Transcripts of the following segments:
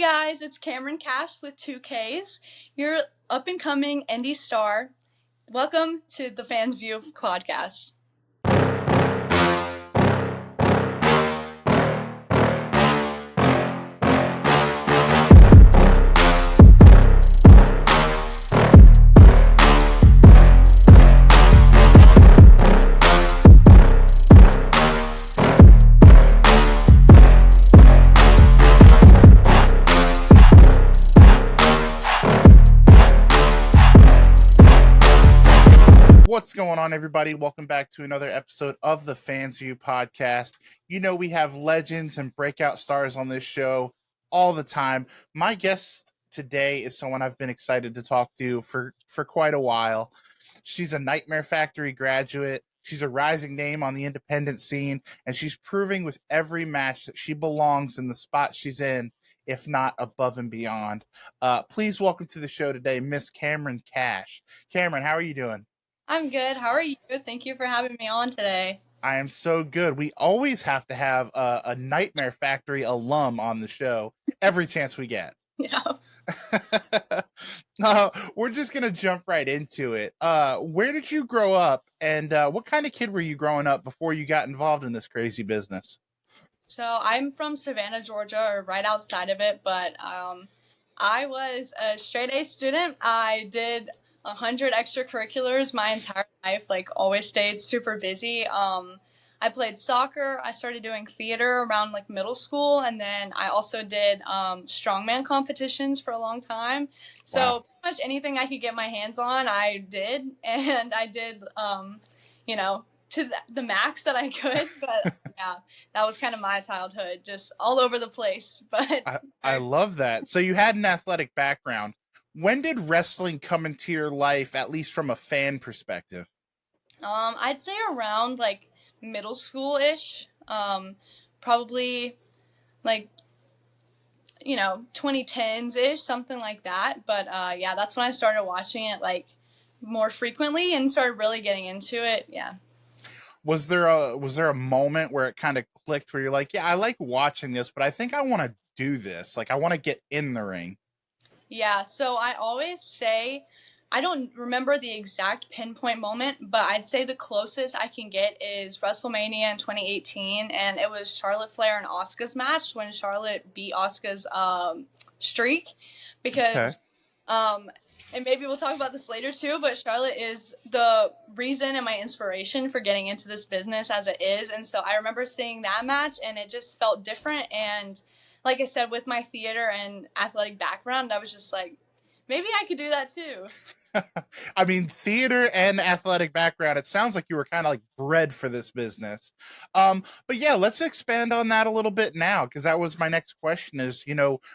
guys, it's Kamryn Kash with 2Ks. You're up and coming indie star. Welcome to the Fans View podcast. What's going on, everybody? Welcome back to another episode of the Fans View podcast. You know, we have legends and breakout stars on this show all the time. My guest today is someone I've been excited to talk to for quite a while. She's a Nightmare Factory graduate. She's a rising name on the independent scene, and she's proving with every match that she belongs in the spot she's in, if not above and beyond. Please welcome to the show today, Miss Kamryn Kash. Kamryn, how are you doing? I'm good. How are you? Thank you for having me on today. I am so good. We always have to have a Nightmare Factory alum on the show every chance we get. Yeah. We're just going to jump right into it. Where did you grow up, and what kind of kid were you growing up before you got involved in this crazy business? So I'm from Savannah, Georgia, or right outside of it, but I was a straight A student. I did 100 extracurriculars my entire life, like always stayed super busy. I played soccer. I started doing theater around like middle school, and then I also did strongman competitions for a long time. So Wow. pretty much anything I could get my hands on, I did, and I did, to the max that I could. But yeah, that was kind of my childhood, just all over the place. But I love that. So you had an athletic background. When did wrestling come into your life, at least from a fan perspective? I'd say around like middle school-ish, probably like 2010s-ish, something like that. But yeah, that's when I started watching it like more frequently and started really getting into it. Yeah. Was there a moment where it kind of clicked where you're like, yeah, I like watching this, but I think I want to do this. Like, I want to get in the ring. Yeah, so I always say, I don't remember the exact pinpoint moment, but I'd say the closest I can get is WrestleMania in 2018, and it was Charlotte Flair and Asuka's match when Charlotte beat Asuka's streak, because, and maybe we'll talk about this later too, but Charlotte is the reason and my inspiration for getting into this business as it is, and so I remember seeing that match, and it just felt different, and like I said, with my theater and athletic background, I was just like, maybe I could do that too. I mean, theater and athletic background, it sounds like you were kind of like bred for this business. But yeah, let's expand on that a little bit now, because that was my next question is,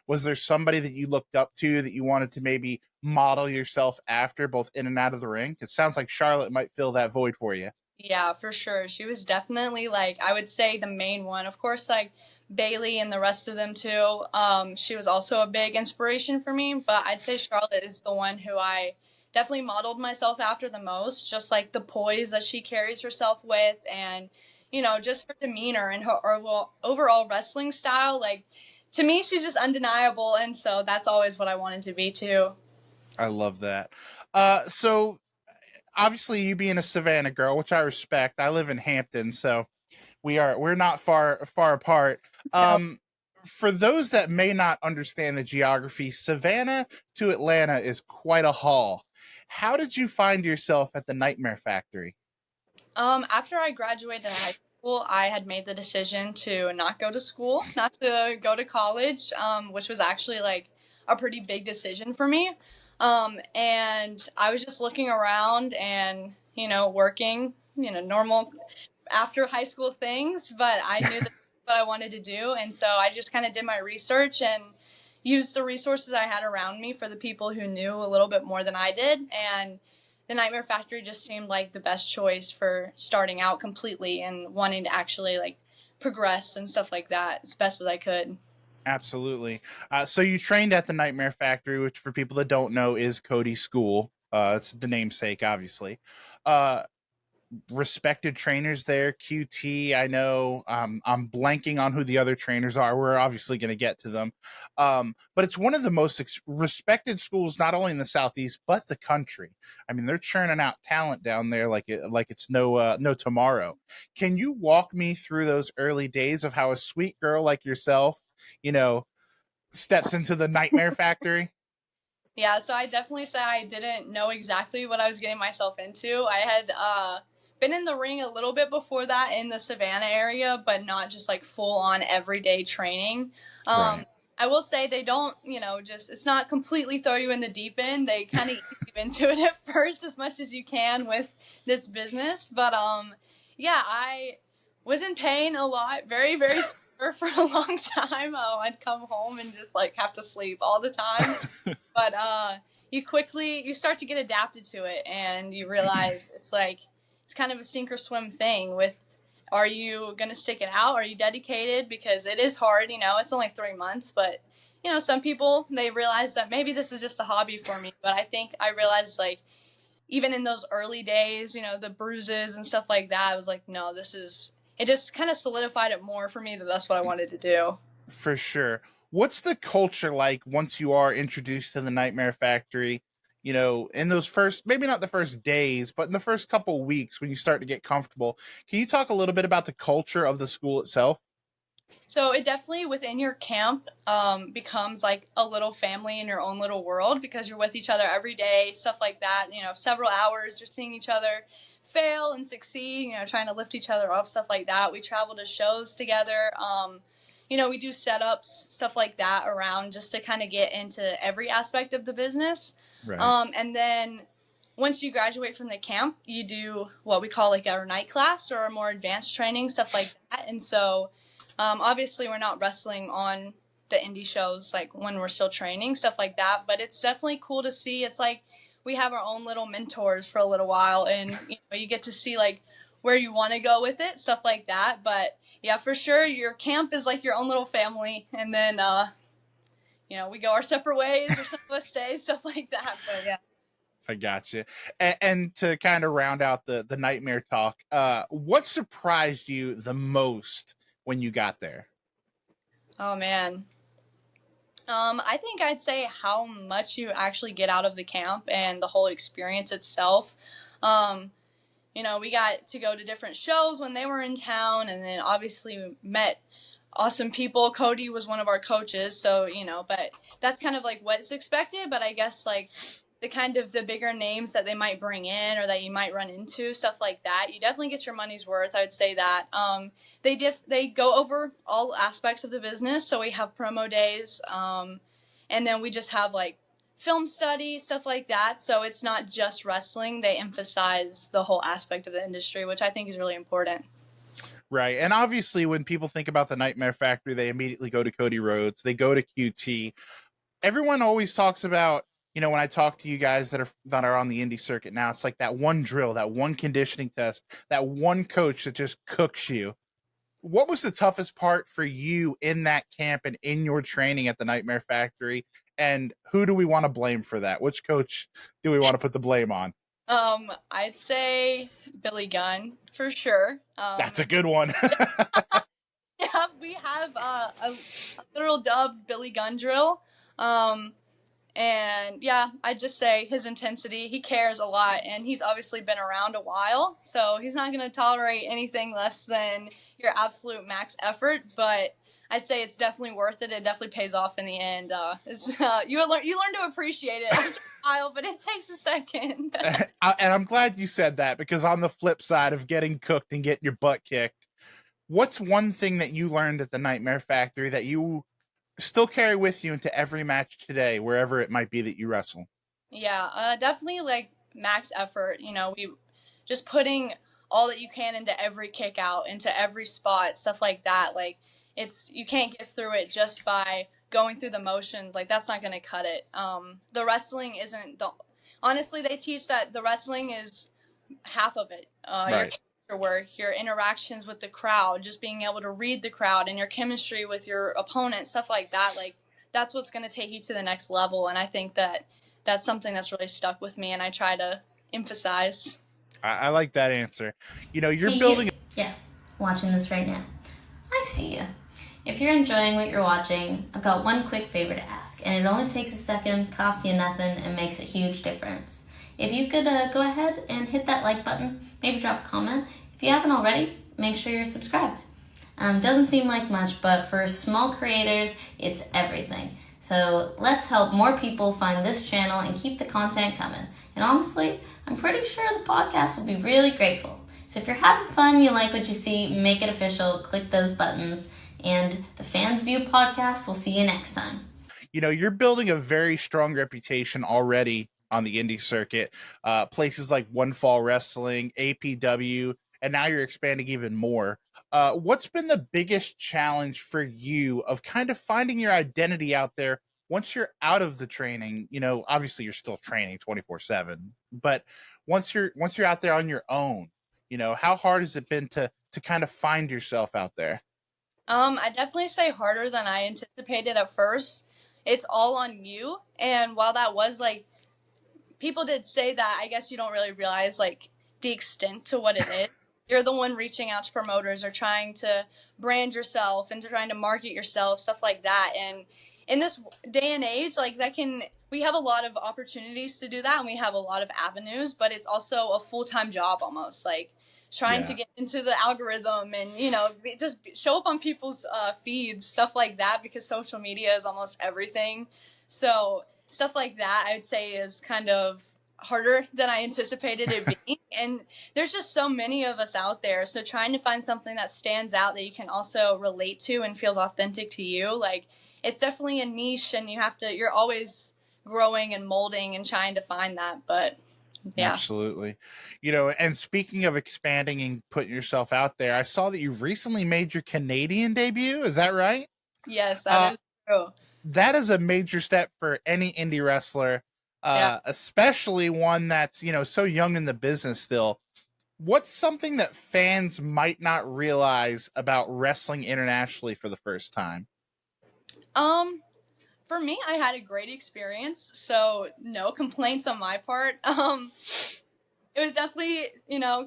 was there somebody that you looked up to that you wanted to maybe model yourself after, both in and out of the ring? It sounds like Charlotte might fill that void for you. Yeah, for sure. She was definitely like, I would say the main one. Of course, like Bailey and the rest of them too. She was also a big inspiration for me, but I'd say Charlotte is the one who I definitely modeled myself after the most, just like the poise that she carries herself with, and just her demeanor and her overall wrestling style. Like, to me, she's just undeniable, and so that's always what I wanted to be too. I love that. So obviously you being a Savannah girl, which I respect. I live in Hampton, so we're not far apart. For those that may not understand the geography, Savannah to Atlanta is quite a haul. How did you find yourself at the Nightmare Factory? After I graduated high school, I had made the decision to not go to school, not to go to college, which was actually like a pretty big decision for me. And I was just looking around and, working, normal after high school things, but I knew that's what I wanted to do. And so I just kind of did my research and used the resources I had around me for the people who knew a little bit more than I did. And the Nightmare Factory just seemed like the best choice for starting out completely and wanting to actually like progress and stuff like that as best as I could. Absolutely. So you trained at the Nightmare Factory, which for people that don't know is Cody's school. It's the namesake, obviously. respected trainers there. QT, I know. I'm blanking on who the other trainers are. We're obviously going to get to them. But it's one of the most respected schools, not only in the Southeast, but the country. I mean, they're churning out talent down there like it's no tomorrow. Can you walk me through those early days of how a sweet girl like yourself, steps into the Nightmare Factory? Yeah, so I definitely say I didn't know exactly what I was getting myself into. I had been in the ring a little bit before that in the Savannah area, but not just like full on everyday training. Right. I will say they don't, just it's not completely throw you in the deep end. They kind of ease you into it at first as much as you can with this business. But yeah, I was in pain a lot, very, very sore for a long time. I'd come home and just like have to sleep all the time. But you start to get adapted to it, and you realize it's kind of a sink or swim thing with, are you going to stick it out? Are you dedicated? Because it is hard, it's only 3 months, but some people, they realize that maybe this is just a hobby for me. But I think I realized, like, even in those early days, the bruises and stuff like that, I was like, no, it just kind of solidified it more for me that that's what I wanted to do. For sure. What's the culture like once you are introduced to the Nightmare Factory? In those first, maybe not the first days, but in the first couple weeks when you start to get comfortable. Can you talk a little bit about the culture of the school itself? So it definitely within your camp becomes like a little family in your own little world, because you're with each other every day, stuff like that. Several hours, you're seeing each other fail and succeed, trying to lift each other up, stuff like that. We travel to shows together. We do setups, stuff like that around, just to kind of get into every aspect of the business. Right. And then once you graduate from the camp, you do what we call like our night class or a more advanced training, stuff like that. And so obviously we're not wrestling on the indie shows like when we're still training, stuff like that. But it's definitely cool to see. It's like we have our own little mentors for a little while, and you get to see like where you want to go with it, stuff like that. But yeah, for sure, your camp is like your own little family, and then we go our separate ways, or some of us stay, stuff like that. But yeah. I gotcha. And to kind of round out the nightmare talk, what surprised you the most when you got there? Oh man. I think I'd say how much you actually get out of the camp and the whole experience itself. Um, we got to go to different shows when they were in town, and then obviously we met awesome people. Cody was one of our coaches, so, but that's kind of like what's expected. But I guess like the bigger names that they might bring in or that you might run into, stuff like that, you definitely get your money's worth. I would say that. They go over all aspects of the business. So we have promo days, and then we just have like film study, stuff like that. So it's not just wrestling. They emphasize the whole aspect of the industry, which I think is really important. Right. And obviously when people think about the Nightmare Factory, they immediately go to Cody Rhodes, they go to QT. Everyone always talks about, when I talk to you guys that are on the indie circuit now, it's like that one drill, that one conditioning test, that one coach that just cooks you. What was the toughest part for you in that camp and in your training at the Nightmare Factory? And who do we want to blame for that? Which coach do we want to put the blame on? I'd say Billy Gunn for sure. That's a good one. Yeah, we have a literal dubbed Billy Gunn drill. And yeah, I'd just say his intensity, he cares a lot, and he's obviously been around a while, so he's not going to tolerate anything less than your absolute max effort. But I'd say it's definitely worth it. It definitely pays off in the end. You learn to appreciate it after a while, but it takes a second. And I'm glad you said that, because on the flip side of getting cooked and getting your butt kicked, what's one thing that you learned at the Nightmare Factory that you still carry with you into every match today, wherever it might be that you wrestle? Yeah, definitely like max effort. We just putting all that you can into every kick out, into every spot, stuff like that. Like you can't get through it just by going through the motions. Like that's not going to cut it. The wrestling isn't honestly, they teach that the wrestling is half of it. Right. Your work, your interactions with the crowd, just being able to read the crowd, and your chemistry with your opponent, stuff like that. Like that's what's going to take you to the next level. And I think that that's something that's really stuck with me, and I try to emphasize. I like that answer. You're Hey, you. building. Yeah, watching this right now. I see you. If you're enjoying what you're watching, I've got one quick favor to ask, and it only takes a second, costs you nothing, and makes a huge difference. If you could go ahead and hit that like button, maybe drop a comment. If you haven't already, make sure you're subscribed. Doesn't seem like much, but for small creators, it's everything. So let's help more people find this channel and keep the content coming. And honestly, I'm pretty sure the podcast will be really grateful. So if you're having fun, you like what you see, make it official, click those buttons, and the Fans View podcast, we'll see you next time. You're building a very strong reputation already on the indie circuit. Places like One Fall Wrestling, APW, and now you're expanding even more. What's been the biggest challenge for you of kind of finding your identity out there once you're out of the training? Obviously you're still training 24/7, but once you're out there on your own, how hard has it been to kind of find yourself out there? I definitely say harder than I anticipated at first. It's all on you. And while that was like, people did say that, I guess you don't really realize like the extent to what it is. You're the one reaching out to promoters or trying to brand yourself and trying to market yourself, stuff like that. And in this day and age, like we have a lot of opportunities to do that and we have a lot of avenues, but it's also a full-time job almost. Like trying to Yeah. get into the algorithm and just show up on people's feeds, stuff like that, because social media is almost everything. So stuff like that I would say is kind of harder than I anticipated it being. And there's just so many of us out there, so trying to find something that stands out that you can also relate to and feels authentic to you, like it's definitely a niche, and you're always growing and molding and trying to find that. But yeah. Absolutely. And speaking of expanding and putting yourself out there, I saw that you recently made your Canadian debut. Is that right? Yes, that Uh, is true. that is a major step for any indie wrestler, Yeah. especially one that's, so young in the business still. What's something that fans might not realize about wrestling internationally for the first time? um for me, I had a great experience, so no complaints on my part. It was definitely,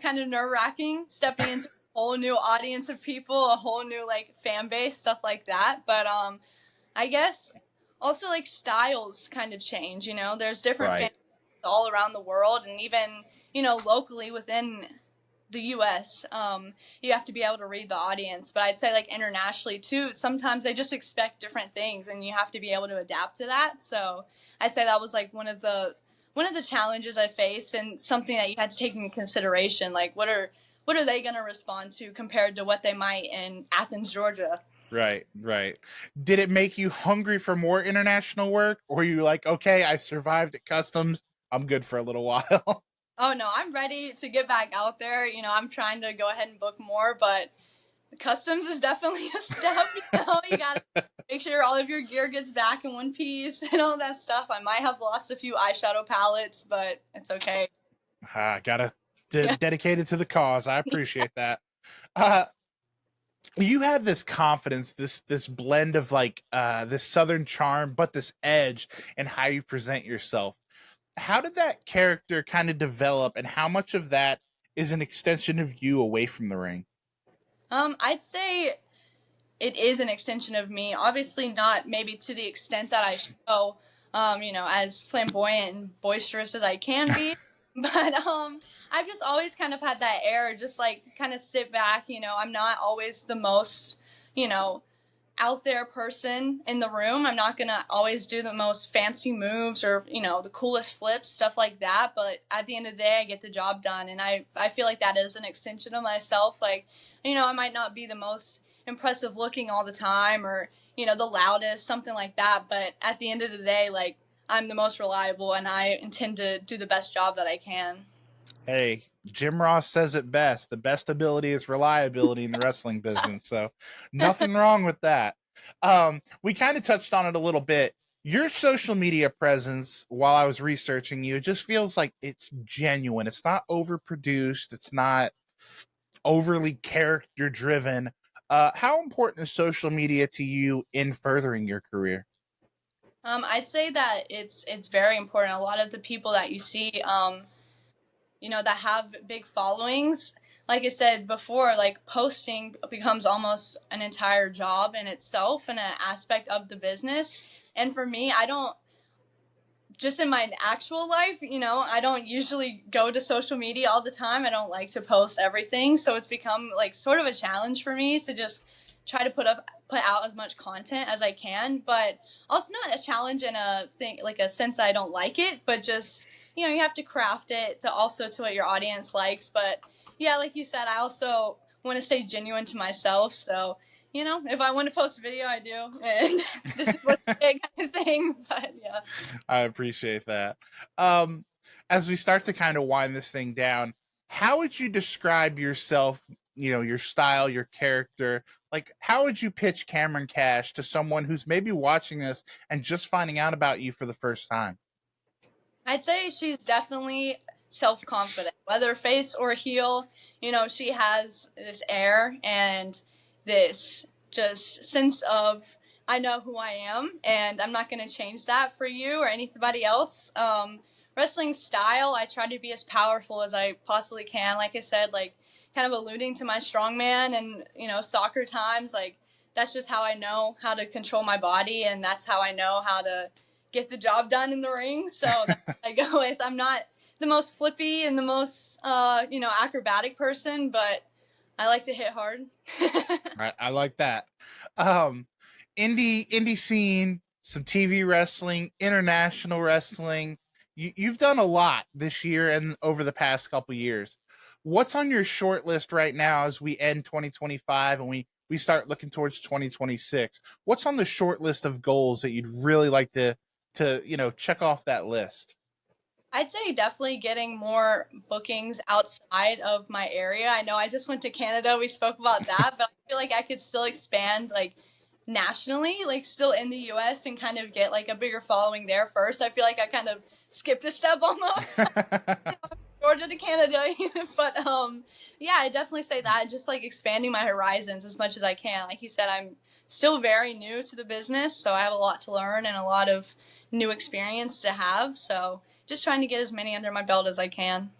kind of nerve wracking stepping into a whole new audience of people, a whole new like fan base, stuff like that. But I guess also like styles kind of change. There's different fan Right. bases all around the world, and even locally within the U.S. You have to be able to read the audience. But I'd say like internationally too, sometimes they just expect different things, and you have to be able to adapt to that. So I'd say that was like one of the challenges I faced, and something that you had to take into consideration. Like what are they going to respond to compared to what they might in Athens, Georgia? Right, right. Did it make you hungry for more international work? Or were you like, okay, I survived at customs, I'm good for a little while? Oh no, I'm ready to get back out there. I'm trying to go ahead and book more, but customs is definitely a step. You gotta make sure all of your gear gets back in one piece and all that stuff. I might have lost a few eyeshadow palettes, but it's okay. Gotta Yeah. dedicate it to the cause. I appreciate that. Uh, you have this confidence, this blend of like this southern charm, but this edge and how you present yourself. How did that character kind of develop, and how much of that is an extension of you away from the ring? I'd say it is an extension of me. Obviously, not maybe to the extent that I show, as flamboyant and boisterous as I can be. But I've just always kind of had that air, just like kind of sit back. I'm not always the most, you know, out there person in the room. I'm not gonna always do the most fancy moves or the coolest flips, stuff like that. But at the end of the day, I get the job done, and I feel like that is an extension of myself. Like I might not be the most impressive looking all the time, or the loudest, something like that. But at the end of the day, like I'm the most reliable, and I intend to do the best job that I can. Hey, Jim Ross says it best. The best ability is reliability in the wrestling business. So nothing wrong with that. We kind of touched on it a little bit. Your social media presence, while I was researching you, it just feels like it's genuine. It's not overproduced. It's not overly character driven. How important is social media to you in furthering your career? I'd say that it's very important. A lot of the people that you see, that have big followings, like I said before, like posting becomes almost an entire job in itself and an aspect of the business. And for me, I don't, just in my actual life, I don't usually go to social media all the time. I don't like to post everything. So it's become like sort of a challenge for me to just try to put out as much content as I can, but also not a challenge in a thing, like a sense that I don't like it, but just, you have to craft it to what your audience likes. But yeah, like you said, I also want to stay genuine to myself. So, if I want to post a video, I do. And this is what's big kind of thing. But yeah. I appreciate that. As we start to kind of wind this thing down, how would you describe yourself, your style, your character? Like, how would you pitch Kamryn Kash to someone who's maybe watching this and just finding out about you for the first time? I'd say she's definitely self-confident, whether face or heel. She has this air and this just sense of, I know who I am, and I'm not going to change that for you or anybody else. Wrestling style, I try to be as powerful as I possibly can. Like I said, like kind of alluding to my strongman and, soccer times, like that's just how I know how to control my body, and that's how I know how to get the job done in the ring. So that's what I go with. I'm not the most flippy and the most, acrobatic person, but I like to hit hard. I like that. Indie scene, some TV wrestling, international wrestling. You've done a lot this year and over the past couple years. What's on your short list right now as we end 2025 and we start looking towards 2026? What's on the short list of goals that you'd really like to check off that list? I'd say definitely getting more bookings outside of my area. I know I just went to Canada. We spoke about that, but I feel like I could still expand like nationally, like still in the US, and kind of get like a bigger following there first. I feel like I kind of skipped a step almost. Georgia to Canada. But yeah, I definitely say that, just like expanding my horizons as much as I can. Like you said, I'm still very new to the business, so I have a lot to learn and a lot of new experience to have. So just trying to get as many under my belt as I can.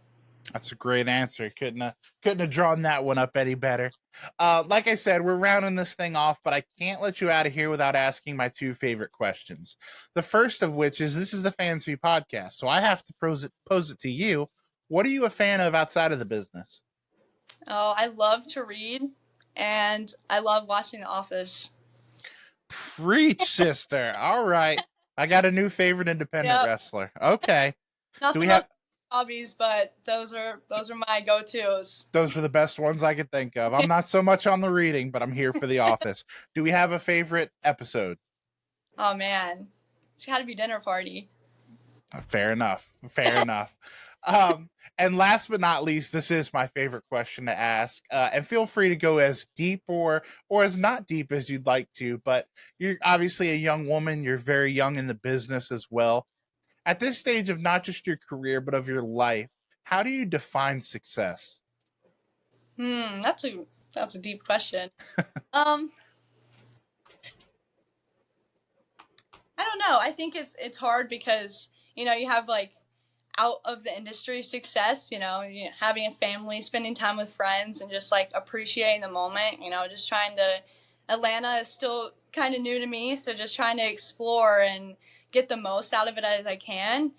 That's a great answer. Couldn't have drawn that one up any better. Like I said, we're rounding this thing off, but I can't let you out of here without asking my two favorite questions. The first of which is, this is the Fans View podcast, so I have to pose it to you. What are you a fan of outside of the business? Oh, I love to read, and I love watching The Office. Preach, sister. All right. I got a new favorite independent wrestler. Okay. Not do we have hobbies, but those are my go-tos. Those are the best ones I could think of. I'm not so much on the reading, but I'm here for The Office. Do we have a favorite episode? Oh man, it's got to be Dinner Party. Fair enough. And last but not least, this is my favorite question to ask. And feel free to go as deep or as not deep as you'd like to. But you're obviously a young woman. You're very young in the business as well. At this stage of not just your career, but of your life, how do you define success? That's a deep question. I don't know. I think it's hard because, you have like out of the industry success, having a family, spending time with friends, and just like appreciating the moment, just trying to, Atlanta is still kind of new to me. So just trying to explore and get the most out of it as I can.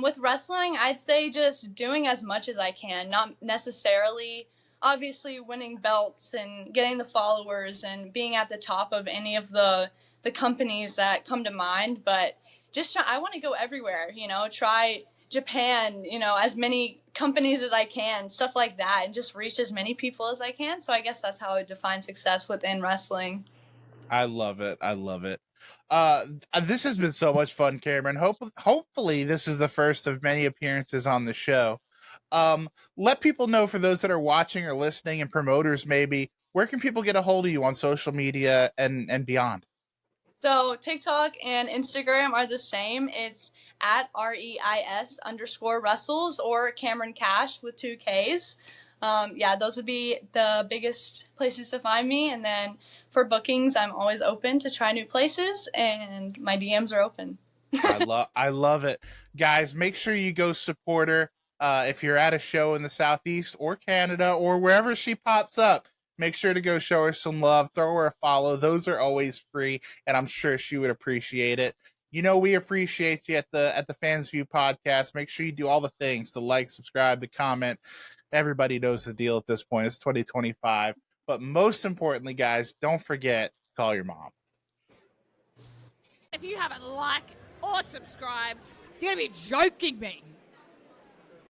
With wrestling, I'd say just doing as much as I can, not necessarily obviously winning belts and getting the followers and being at the top of any of the companies that come to mind, but just I want to go everywhere, try Japan, as many companies as I can, stuff like that, and just reach as many people as I can. So I guess that's how I would define success within wrestling. I love it. This has been so much fun, Kamryn. Hopefully this is the first of many appearances on the show. Let people know, for those that are watching or listening, and promoters maybe, where can people get a hold of you on social media and beyond? So TikTok and Instagram are the same. It's at REIS_wrestles or Kamryn Kash with 2 Ks. Those would be the biggest places to find me. And then for bookings, I'm always open to try new places, and my DMs are open. I love it. Guys, make sure you go support her. If you're at a show in the Southeast or Canada or wherever she pops up, make sure to go show her some love, throw her a follow. Those are always free, and I'm sure she would appreciate it. You know, we appreciate you at the Fans View podcast. Make sure you do all the things, the like, subscribe, the comment. Everybody knows the deal at this point. It's 2025. But most importantly, guys, don't forget to call your mom. If you haven't liked or subscribed, You're going to be joking me.